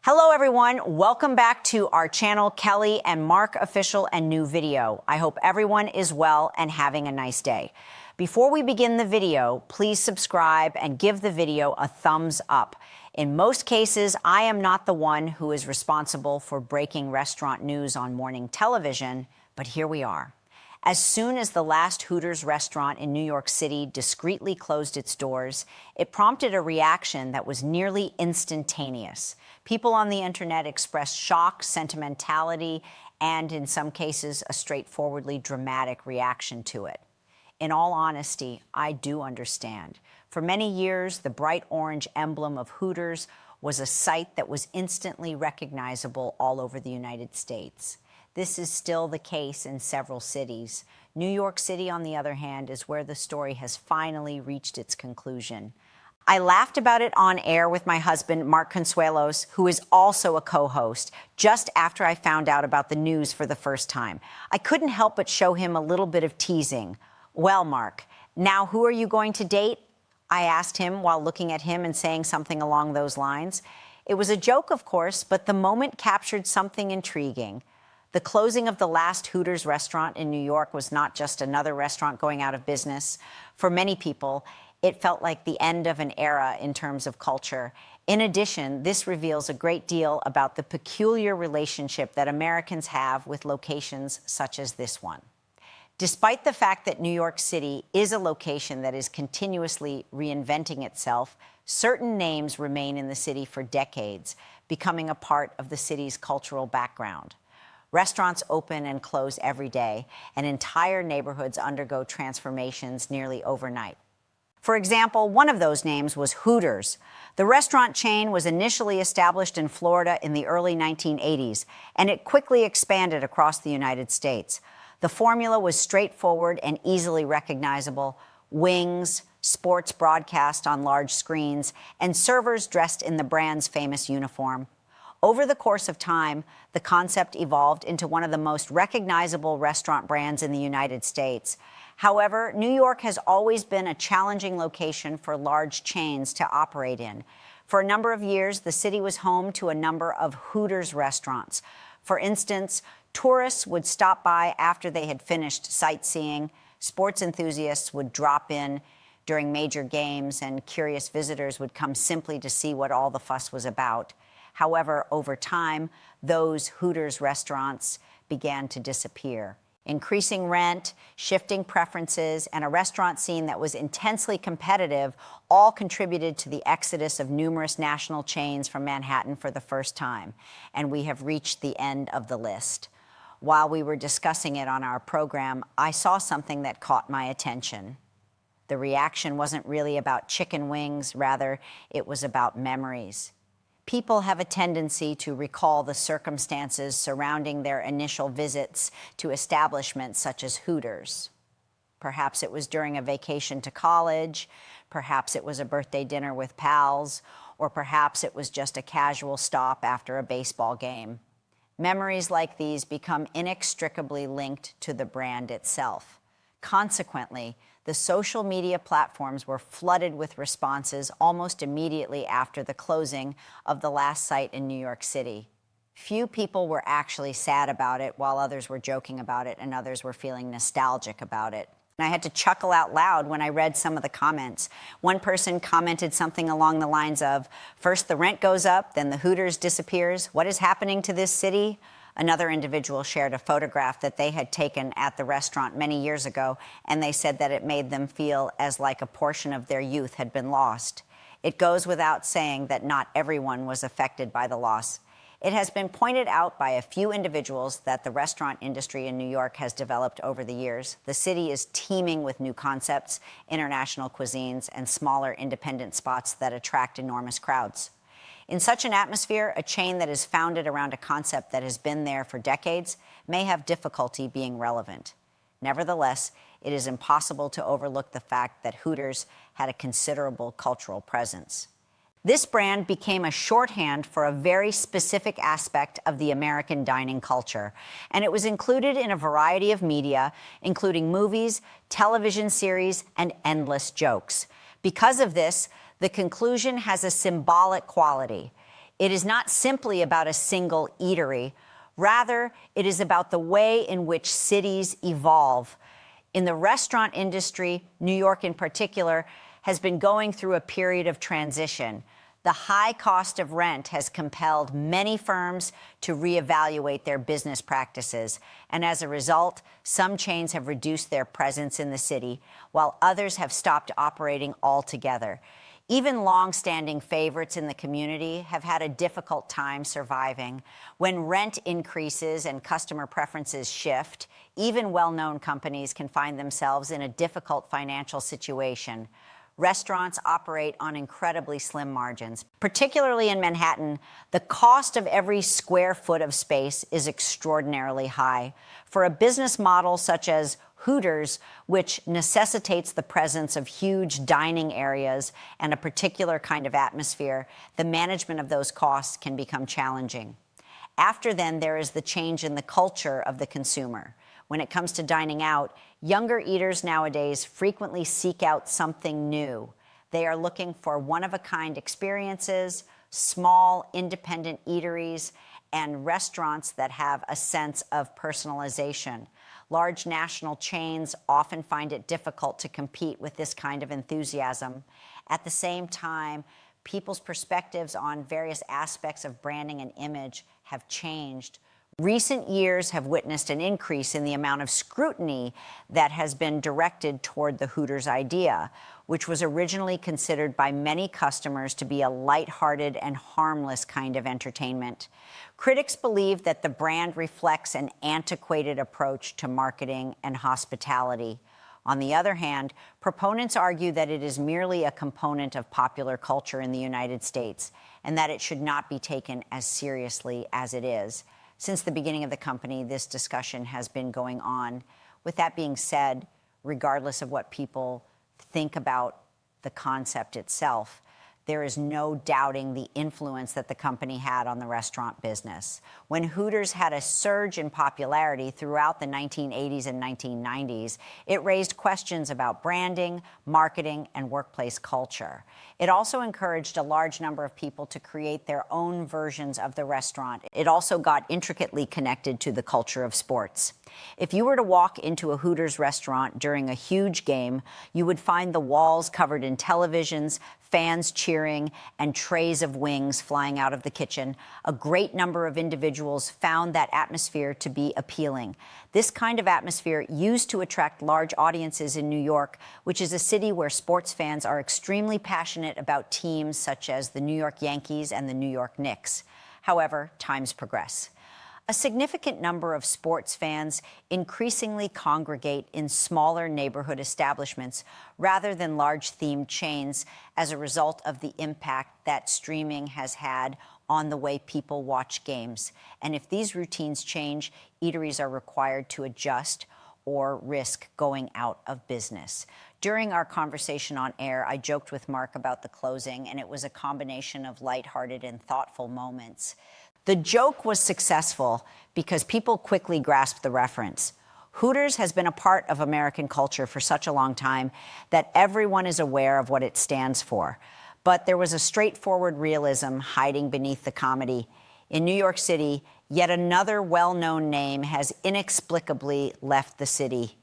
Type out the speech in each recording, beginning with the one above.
Hello, everyone. Welcome back to our channel, Kelly and Mark Official and New Video. I hope everyone is well and having a nice day. Before we begin the video, please subscribe and give the video a thumbs up. In most cases, I am not the one who is responsible for breaking restaurant news on morning television, but here we are. As soon as the last Hooters restaurant in New York City discreetly closed its doors, it prompted a reaction that was nearly instantaneous. People on the internet expressed shock, sentimentality, and in some cases, a straightforwardly dramatic reaction to it. In all honesty, I do understand. For many years, the bright orange emblem of Hooters was a sight that was instantly recognizable all over the United States. This is still the case in several cities. New York City, on the other hand, is where the story has finally reached its conclusion. I laughed about it on air with my husband, Mark Consuelos, who is also a co-host, just after I found out about the news for the first time. I couldn't help but show him a little bit of teasing. Well, Mark, now who are you going to date? I asked him while looking at him and saying something along those lines. It was a joke, of course, but the moment captured something intriguing. The closing of the last Hooters restaurant in New York was not just another restaurant going out of business. For many people, it felt like the end of an era in terms of culture. In addition, this reveals a great deal about the peculiar relationship that Americans have with locations such as this one. Despite the fact that New York City is a location that is continuously reinventing itself, certain names remain in the city for decades, becoming a part of the city's cultural background. Restaurants open and close every day, and entire neighborhoods undergo transformations nearly overnight. For example, one of those names was Hooters. The restaurant chain was initially established in Florida in the early 1980s, and it quickly expanded across the United States. The formula was straightforward and easily recognizable: wings, sports broadcast on large screens, and servers dressed in the brand's famous uniform. Over the course of time, the concept evolved into one of the most recognizable restaurant brands in the United States. However, New York has always been a challenging location for large chains to operate in. For a number of years, the city was home to a number of Hooters restaurants. For instance, tourists would stop by after they had finished sightseeing, sports enthusiasts would drop in during major games, and curious visitors would come simply to see what all the fuss was about. However, over time, those Hooters restaurants began to disappear. Increasing rent, shifting preferences, and a restaurant scene that was intensely competitive all contributed to the exodus of numerous national chains from Manhattan for the first time. And we have reached the end of the list. While we were discussing it on our program, I saw something that caught my attention. The reaction wasn't really about chicken wings, rather, it was about memories. People have a tendency to recall the circumstances surrounding their initial visits to establishments such as Hooters. Perhaps it was during a vacation to college, perhaps it was a birthday dinner with pals, or perhaps it was just a casual stop after a baseball game. Memories like these become inextricably linked to the brand itself. Consequently, the social media platforms were flooded with responses almost immediately after the closing of the last site in New York City. Few people were actually sad about it, while others were joking about it and others were feeling nostalgic about it. And I had to chuckle out loud when I read some of the comments. One person commented something along the lines of, "First the rent goes up, then the Hooters disappears. What is happening to this city?" Another individual shared a photograph that they had taken at the restaurant many years ago, and they said that it made them feel as like a portion of their youth had been lost. It goes without saying that not everyone was affected by the loss. It has been pointed out by a few individuals that the restaurant industry in New York has developed over the years. The city is teeming with new concepts, international cuisines, and smaller independent spots that attract enormous crowds. In such an atmosphere, a chain that is founded around a concept that has been there for decades may have difficulty being relevant. Nevertheless, it is impossible to overlook the fact that Hooters had a considerable cultural presence. This brand became a shorthand for a very specific aspect of the American dining culture, and it was included in a variety of media, including movies, television series, and endless jokes. Because of this, the conclusion has a symbolic quality. It is not simply about a single eatery. Rather, it is about the way in which cities evolve. In the restaurant industry, New York in particular, has been going through a period of transition. The high cost of rent has compelled many firms to reevaluate their business practices. And as a result, some chains have reduced their presence in the city, while others have stopped operating altogether. Even long-standing favorites in the community have had a difficult time surviving. When rent increases and customer preferences shift, even well-known companies can find themselves in a difficult financial situation. Restaurants operate on incredibly slim margins. Particularly in Manhattan, the cost of every square foot of space is extraordinarily high. For a business model such as Hooters, which necessitates the presence of huge dining areas and a particular kind of atmosphere, the management of those costs can become challenging. After then, there is the change in the culture of the consumer. When it comes to dining out, younger eaters nowadays frequently seek out something new. They are looking for one-of-a-kind experiences, small, independent eateries, and restaurants that have a sense of personalization. Large national chains often find it difficult to compete with this kind of enthusiasm. At the same time, people's perspectives on various aspects of branding and image have changed. Recent years have witnessed an increase in the amount of scrutiny that has been directed toward the Hooters idea, which was originally considered by many customers to be a lighthearted and harmless kind of entertainment. Critics believe that the brand reflects an antiquated approach to marketing and hospitality. On the other hand, proponents argue that it is merely a component of popular culture in the United States and that it should not be taken as seriously as it is. Since the beginning of the company, this discussion has been going on. With that being said, regardless of what people think about the concept itself, there is no doubting the influence that the company had on the restaurant business. When Hooters had a surge in popularity throughout the 1980s and 1990s, it raised questions about branding, marketing, and workplace culture. It also encouraged a large number of people to create their own versions of the restaurant. It also got intricately connected to the culture of sports. If you were to walk into a Hooters restaurant during a huge game, you would find the walls covered in televisions, fans cheering, and trays of wings flying out of the kitchen. A great number of individuals found that atmosphere to be appealing. This kind of atmosphere used to attract large audiences in New York, which is a city where sports fans are extremely passionate about teams such as the New York Yankees and the New York Knicks. However, times progress. A significant number of sports fans increasingly congregate in smaller neighborhood establishments rather than large themed chains as a result of the impact that streaming has had on the way people watch games. And if these routines change, eateries are required to adjust or risk going out of business. During our conversation on air, I joked with Mark about the closing, and it was a combination of lighthearted and thoughtful moments. The joke was successful because people quickly grasped the reference. Hooters has been a part of American culture for such a long time that everyone is aware of what it stands for. But there was a straightforward realism hiding beneath the comedy. In New York City, yet another well-known name has inexplicably left the city.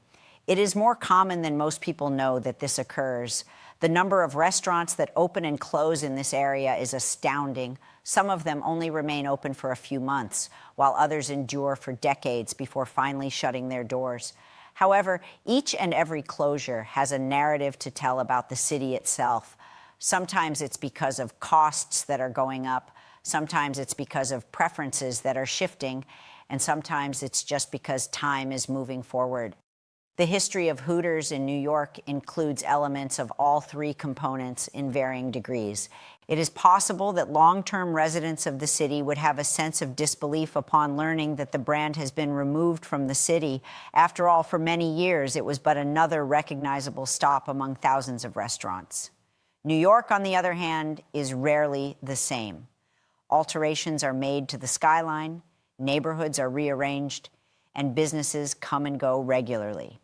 It is more common than most people know that this occurs. The number of restaurants that open and close in this area is astounding. Some of them only remain open for a few months, while others endure for decades before finally shutting their doors. However, each and every closure has a narrative to tell about the city itself. Sometimes it's because of costs that are going up, sometimes it's because of preferences that are shifting, and sometimes it's just because time is moving forward. The history of Hooters in New York includes elements of all three components in varying degrees. It is possible that long-term residents of the city would have a sense of disbelief upon learning that the brand has been removed from the city. After all, for many years, it was but another recognizable stop among thousands of restaurants. New York, on the other hand, is rarely the same. Alterations are made to the skyline, neighborhoods are rearranged, and businesses come and go regularly.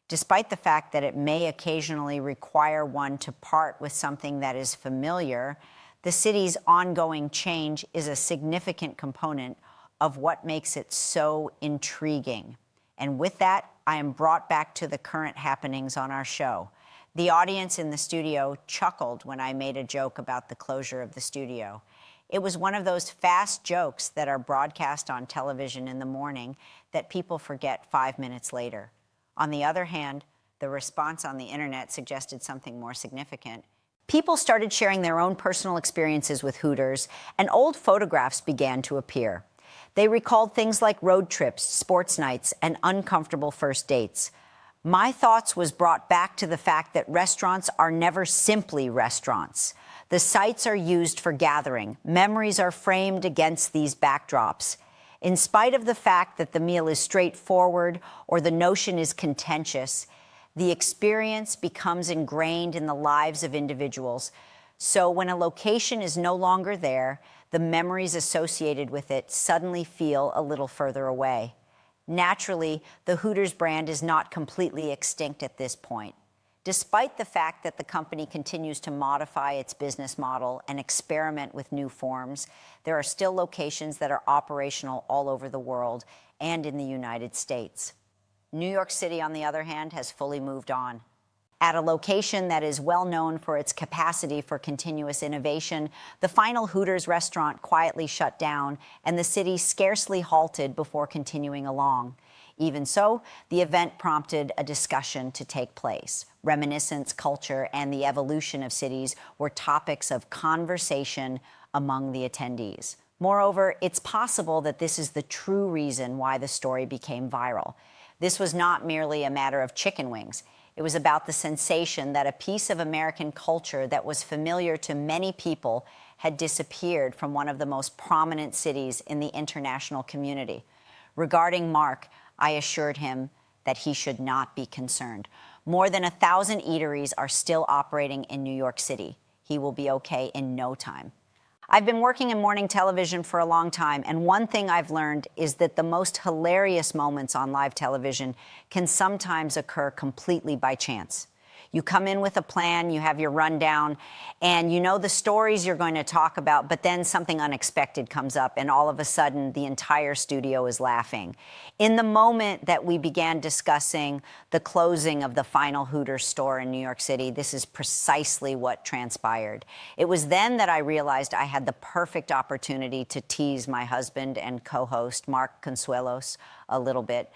Despite the fact that it may occasionally require one to part with something that is familiar, The city's ongoing change is a significant component of what makes it so intriguing. And with that, I am brought back to the current happenings on our show. The audience in the studio chuckled when I made a joke about the closure of the studio. It was one of those fast jokes that are broadcast on television in the morning that people forget 5 minutes later. On the other hand, the response on the internet suggested something more significant. People started sharing their own personal experiences with Hooters, and old photographs began to appear. They recalled things like road trips, sports nights, and uncomfortable first dates. My thoughts was brought back to the fact that restaurants are never simply restaurants. The sites are used for gathering. Memories are framed against these backdrops. In spite of the fact that the meal is straightforward or the notion is contentious, the experience becomes ingrained in the lives of individuals. So when a location is no longer there, the memories associated with it suddenly feel a little further away. Naturally, the Hooters brand is not completely extinct at this point. Despite the fact that the company continues to modify its business model and experiment with new forms, there are still locations that are operational all over the world and in the United States. New York City, on the other hand, has fully moved on. At a location that is well known for its capacity for continuous innovation, the final Hooters restaurant quietly shut down, and the city scarcely halted before continuing along. Even so, the event prompted a discussion to take place. Reminiscence, culture, and the evolution of cities were topics of conversation among the attendees. Moreover, it's possible that this is the true reason why the story became viral. This was not merely a matter of chicken wings. It was about the sensation that a piece of American culture that was familiar to many people had disappeared from one of the most prominent cities in the international community. Regarding Mark, I assured him that he should not be concerned. More than 1,000 eateries are still operating in New York City. He will be okay in no time. I've been working in morning television for a long time, and one thing I've learned is that the most hilarious moments on live television can sometimes occur completely by chance. You come in with a plan, you have your rundown, and you know the stories you're going to talk about, but then something unexpected comes up, and all of a sudden, the entire studio is laughing. In the moment that we began discussing the closing of the final Hooters store in New York City, this is precisely what transpired. It was then that I realized I had the perfect opportunity to tease my husband and co-host, Mark Consuelos, a little bit.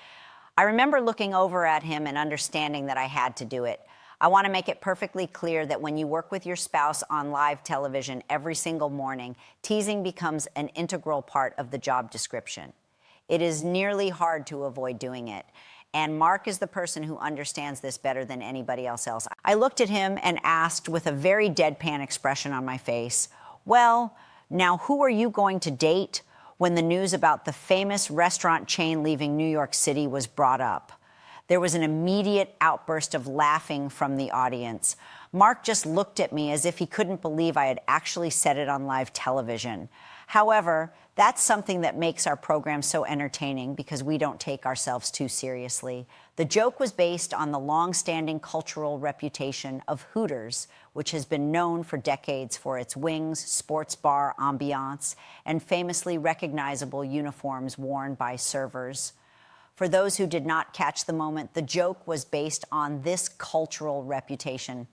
I remember looking over at him and understanding that I had to do it. I want to make it perfectly clear that when you work with your spouse on live television every single morning, teasing becomes an integral part of the job description. It is nearly hard to avoid doing it. And Mark is the person who understands this better than anybody else. I looked at him and asked with a very deadpan expression on my face, "Well, now who are you going to date?" when the news about the famous restaurant chain leaving New York City was brought up. There was an immediate outburst of laughing from the audience. Mark just looked at me as if he couldn't believe I had actually said it on live television. However, that's something that makes our program so entertaining because we don't take ourselves too seriously. The joke was based on the long-standing cultural reputation of Hooters, which has been known for decades for its wings, sports bar ambiance, and famously recognizable uniforms worn by servers. For those who did not catch the moment, the joke was based on this cultural reputation.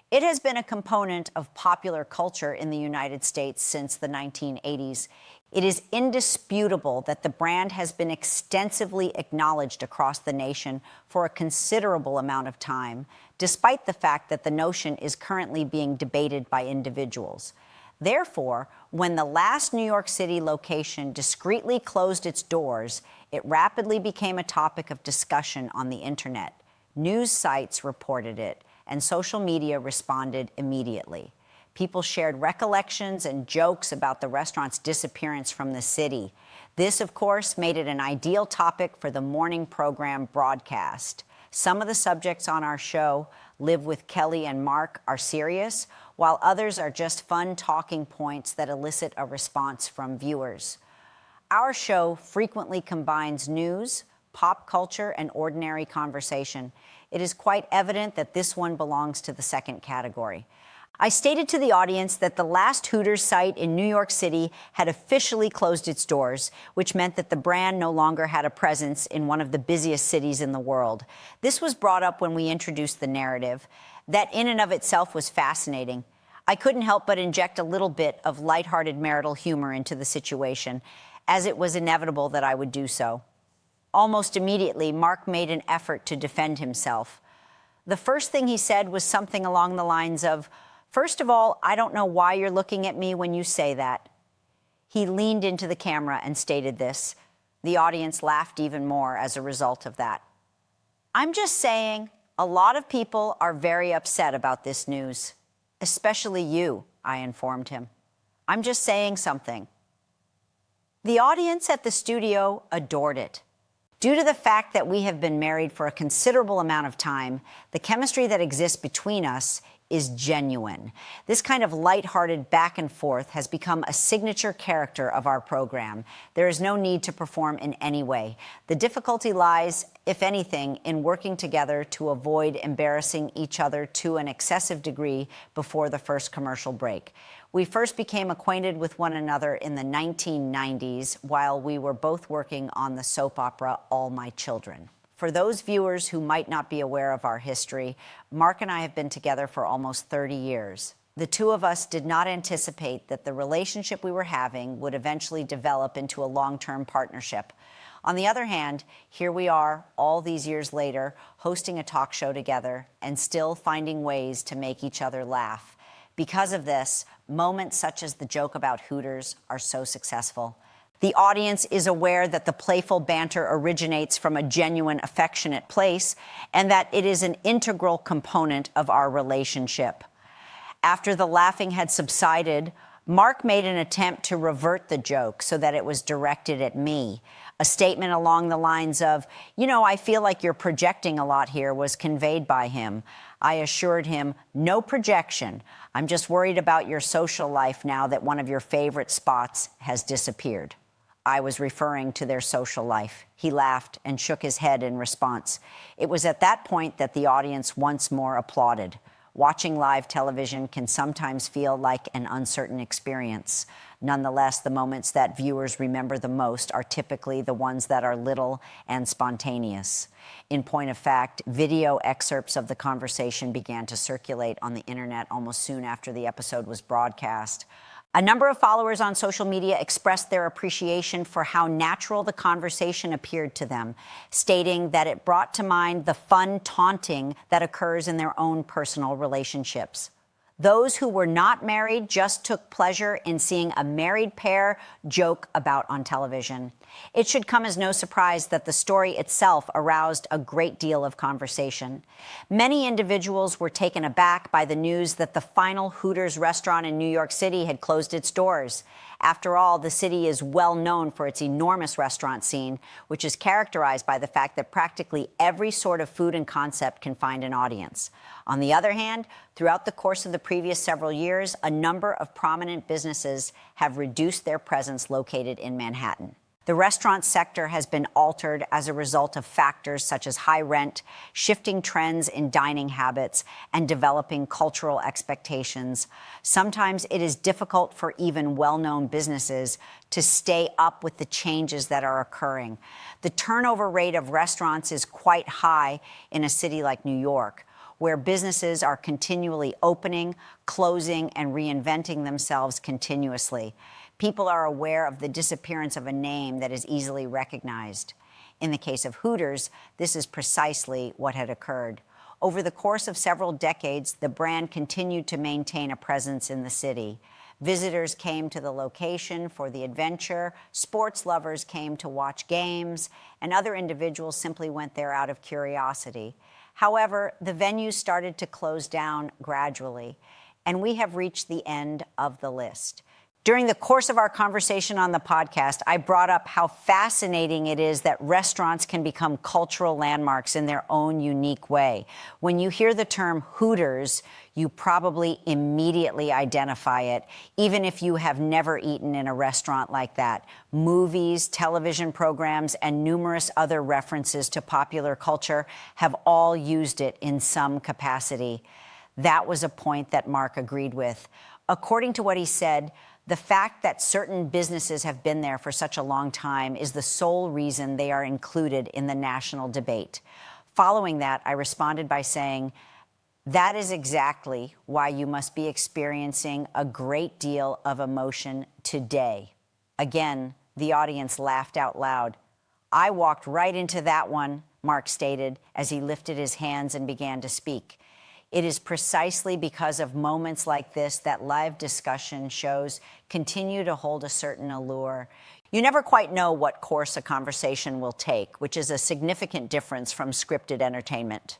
It has been a component of popular culture in the United States since the 1980s. It is indisputable that the brand has been extensively acknowledged across the nation for a considerable amount of time, despite the fact that the notion is currently being debated by individuals. Therefore, when the last New York City location discreetly closed its doors, it rapidly became a topic of discussion on the internet. News sites reported it, and social media responded immediately. People shared recollections and jokes about the restaurant's disappearance from the city. This, of course, made it an ideal topic for the morning program broadcast. Some of the subjects on our show, Live with Kelly and Mark, are serious, while others are just fun talking points that elicit a response from viewers. Our show frequently combines news, pop culture, and ordinary conversation. It is quite evident that this one belongs to the second category. I stated to the audience that the last Hooters site in New York City had officially closed its doors, which meant that the brand no longer had a presence in one of the busiest cities in the world. This was brought up when we introduced the narrative. That in and of itself was fascinating. I couldn't help but inject a little bit of lighthearted marital humor into the situation, as it was inevitable that I would do so. Almost immediately, Mark made an effort to defend himself. The first thing he said was something along the lines of, "First of all, I don't know why you're looking at me when you say that." He leaned into the camera and stated this. The audience laughed even more as a result of that. "I'm just saying, a lot of people are very upset about this news. Especially you," I informed him. "I'm just saying something." The audience at the studio adored it. Due to the fact that we have been married for a considerable amount of time, the chemistry that exists between us is genuine. This kind of lighthearted back and forth has become a signature character of our program. There is no need to perform in any way. The difficulty lies, if anything, in working together to avoid embarrassing each other to an excessive degree before the first commercial break. We first became acquainted with one another in the 1990s while we were both working on the soap opera All My Children. For those viewers who might not be aware of our history, Mark and I have been together for almost 30 years. The two of us did not anticipate that the relationship we were having would eventually develop into a long-term partnership. On the other hand, here we are, all these years later, hosting a talk show together and still finding ways to make each other laugh. Because of this, moments such as the joke about Hooters are so successful. The audience is aware that the playful banter originates from a genuine, affectionate place and that it is an integral component of our relationship. After the laughing had subsided, Mark made an attempt to revert the joke so that it was directed at me. A statement along the lines of, "You know, I feel like you're projecting a lot here," was conveyed by him. I assured him, "No projection. I'm just worried about your social life now that one of your favorite spots has disappeared." I was referring to their social life. He laughed and shook his head in response. It was at that point that the audience once more applauded. Watching live television can sometimes feel like an uncertain experience. Nonetheless, the moments that viewers remember the most are typically the ones that are little and spontaneous. In point of fact, video excerpts of the conversation began to circulate on the internet almost soon after the episode was broadcast. A number of followers on social media expressed their appreciation for how natural the conversation appeared to them, stating that it brought to mind the fun taunting that occurs in their own personal relationships. Those who were not married just took pleasure in seeing a married pair joke about on television. It should come as no surprise that the story itself aroused a great deal of conversation. Many individuals were taken aback by the news that the final Hooters restaurant in New York City had closed its doors. After all, the city is well known for its enormous restaurant scene, which is characterized by the fact that practically every sort of food and concept can find an audience. On the other hand, throughout the course of the previous several years, a number of prominent businesses have reduced their presence located in Manhattan. The restaurant sector has been altered as a result of factors such as high rent, shifting trends in dining habits, and developing cultural expectations. Sometimes it is difficult for even well-known businesses to stay up with the changes that are occurring. The turnover rate of restaurants is quite high in a city like New York, where businesses are continually opening, closing, and reinventing themselves continuously. People are aware of the disappearance of a name that is easily recognized. In the case of Hooters, this is precisely what had occurred. Over the course of several decades, the brand continued to maintain a presence in the city. Visitors came to the location for the adventure, sports lovers came to watch games, and other individuals simply went there out of curiosity. However, the venues started to close down gradually, and we have reached the end of the list. During the course of our conversation on the podcast, I brought up how fascinating it is that restaurants can become cultural landmarks in their own unique way. When you hear the term Hooters, you probably immediately identify it, even if you have never eaten in a restaurant like that. Movies, television programs, and numerous other references to popular culture have all used it in some capacity. That was a point that Mark agreed with. According to what he said, the fact that certain businesses have been there for such a long time is the sole reason they are included in the national debate. Following that, I responded by saying, that is exactly why you must be experiencing a great deal of emotion today. Again, the audience laughed out loud. I walked right into that one, Mark stated as he lifted his hands and began to speak. It is precisely because of moments like this that live discussion shows continue to hold a certain allure. You never quite know what course a conversation will take, which is a significant difference from scripted entertainment.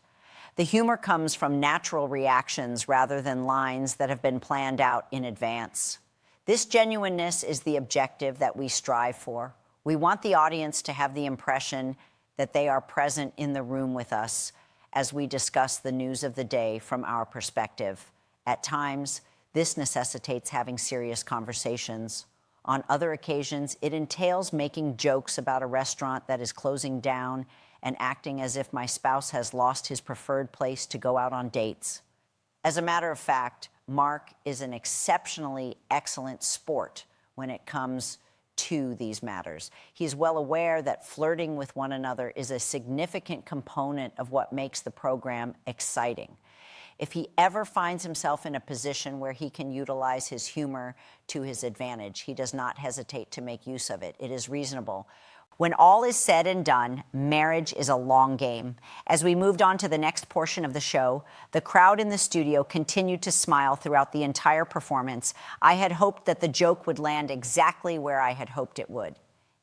The humor comes from natural reactions rather than lines that have been planned out in advance. This genuineness is the objective that we strive for. We want the audience to have the impression that they are present in the room with us as we discuss the news of the day from our perspective. At times, this necessitates having serious conversations. On other occasions, it entails making jokes about a restaurant that is closing down and acting as if my spouse has lost his preferred place to go out on dates. As a matter of fact, Mark is an exceptionally excellent sport when it comes to these matters. He's well aware that flirting with one another is a significant component of what makes the program exciting. If he ever finds himself in a position where he can utilize his humor to his advantage, he does not hesitate to make use of it. It is reasonable. When all is said and done, marriage is a long game. As we moved on to the next portion of the show, the crowd in the studio continued to smile throughout the entire performance. I had hoped that the joke would land exactly where I had hoped it would.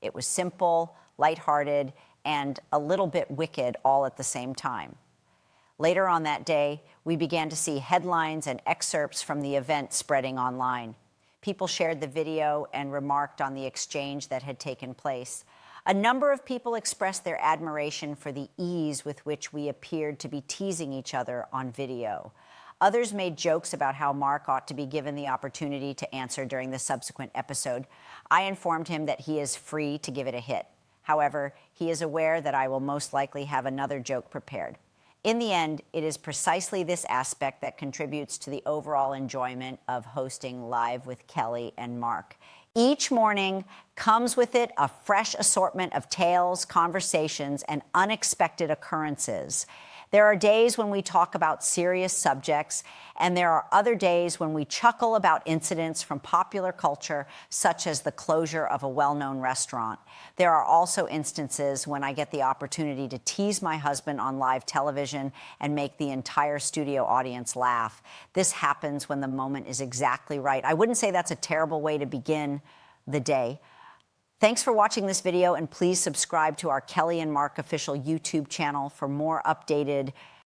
It was simple, lighthearted, and a little bit wicked all at the same time. Later on that day, we began to see headlines and excerpts from the event spreading online. People shared the video and remarked on the exchange that had taken place. A number of people expressed their admiration for the ease with which we appeared to be teasing each other on video. Others made jokes about how Mark ought to be given the opportunity to answer during the subsequent episode. I informed him that he is free to give it a hit. However, he is aware that I will most likely have another joke prepared. In the end, it is precisely this aspect that contributes to the overall enjoyment of hosting Live with Kelly and Mark. Each morning comes with it a fresh assortment of tales, conversations, and unexpected occurrences. There are days when we talk about serious subjects, and there are other days when we chuckle about incidents from popular culture, such as the closure of a well-known restaurant. There are also instances when I get the opportunity to tease my husband on live television and make the entire studio audience laugh. This happens when the moment is exactly right. I wouldn't say that's a terrible way to begin the day. Thanks for watching this video, and please subscribe to our Kelly and Mark official YouTube channel for more updated